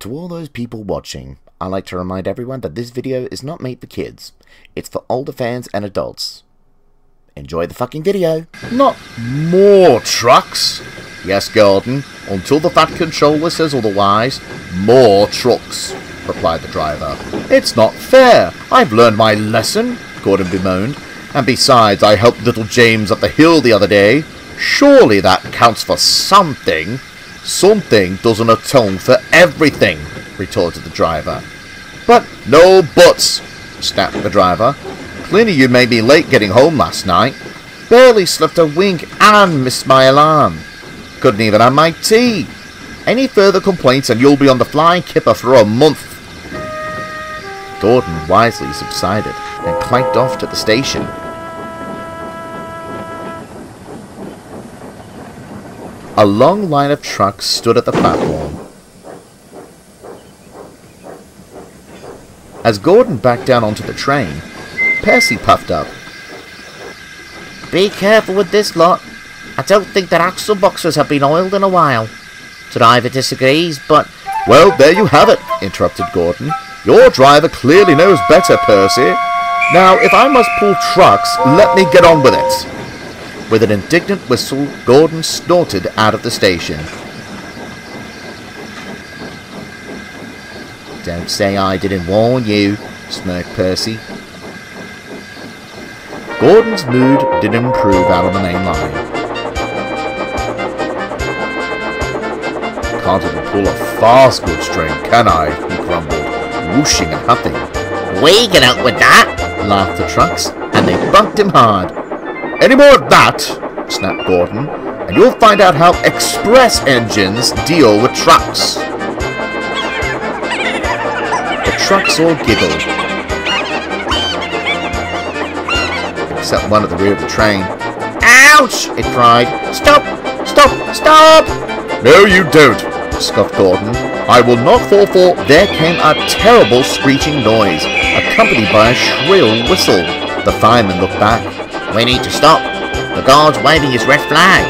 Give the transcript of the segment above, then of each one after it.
To all those people watching, I like to remind everyone that this video is not made for kids. It's for older fans and adults. Enjoy the fucking video. Not more trucks. Yes, Gordon, until the fat controller says otherwise, more trucks, replied the driver. It's not fair. I've learned my lesson, Gordon bemoaned. And besides, I helped little James up the hill the other day. Surely that counts for something. Something doesn't atone for everything, retorted the driver. But no buts, snapped the driver. Clearly you made me late getting home last night. Barely slept a wink and missed my alarm. Couldn't even have my tea. Any further complaints and you'll be on the flying kipper for a month. Gordon wisely subsided and clanked off to the station. A long line of trucks stood at the platform. As Gordon backed down onto the train, Percy puffed up. Be careful with this lot. I don't think their axle boxes have been oiled in a while. Driver disagrees, but... Well, there you have it, interrupted Gordon. Your driver clearly knows better, Percy. Now, if I must pull trucks, let me get on with it. With an indignant whistle, Gordon snorted out of the station. Don't say I didn't warn you, smirked Percy. Gordon's mood didn't improve out on the main line. Can't even pull a fast goods train, can I? He grumbled, whooshing and huffing. We get out with that, laughed the trucks, and they bumped him hard. Any more of that, snapped Gordon, and you'll find out how express engines deal with trucks. The trucks all giggled, except one at the rear of the train. Ouch! It cried. Stop! Stop! Stop! No, you don't, scoffed Gordon. I will not fall for... There came a terrible screeching noise, accompanied by a shrill whistle. The fireman looked back. We need to stop. The guard's waving his red flag.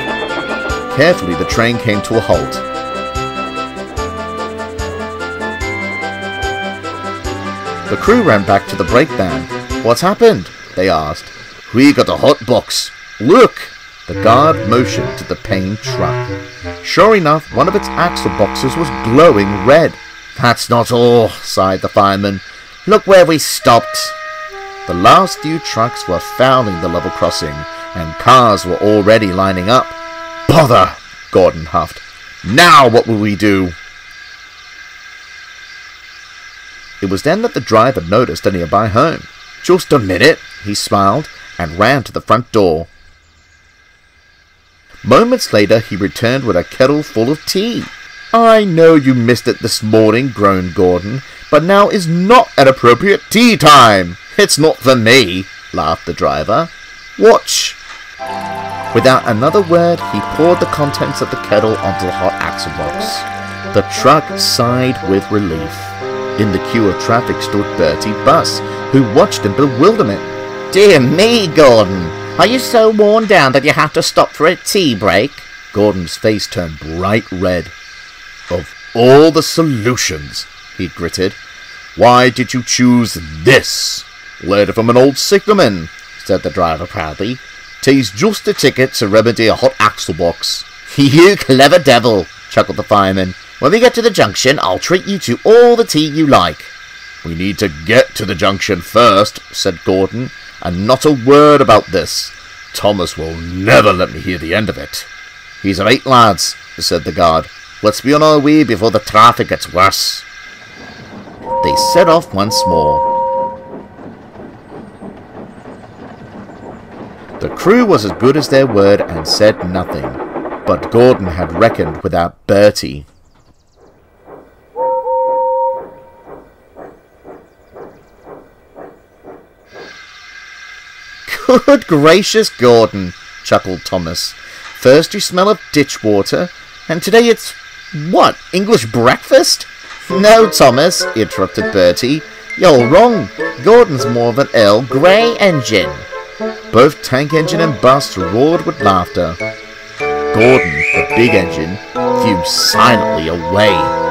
Carefully, the train came to a halt. The crew ran back to the brake van. What's happened? They asked. We got a hotbox. Look! The guard motioned to the pained truck. Sure enough, one of its axle boxes was glowing red. That's not all, sighed the fireman. Look where we stopped. The last few trucks were fouling the level crossing, and cars were already lining up. Bother! Gordon huffed. Now what will we do? It was then that the driver noticed a nearby home. Just a minute, he smiled, and ran to the front door. Moments later, he returned with a kettle full of tea. I know you missed it this morning, groaned Gordon, but now is not an appropriate tea time. It's not for me, laughed the driver. Watch. Without another word, he poured the contents of the kettle onto the hot axle box. The truck sighed with relief. In the queue of traffic stood Bertie Buss, who watched in bewilderment. Dear me, Gordon. Are you so worn down that you have to stop for a tea break? Gordon's face turned bright red. Of all the solutions, he gritted, why did you choose this? Letter from an old signalman, said the driver proudly. Tea's just the ticket to remedy a hot axle box. You clever devil, chuckled the fireman. When we get to the junction, I'll treat you to all the tea you like. We need to get to the junction first, said Gordon, and not a word about this. Thomas will never let me hear the end of it. He's right, lads, said the guard. Let's be on our way before the traffic gets worse. They set off once more. The crew was as good as their word and said nothing, but Gordon had reckoned without Bertie. Good gracious, Gordon, chuckled Thomas. First you smell of ditch water, and today it's, what, English breakfast? No, Thomas, interrupted Bertie. You're wrong. Gordon's more of an Earl Grey engine. Both tank engine and bus roared with laughter. Gordon, the big engine, fumed silently away.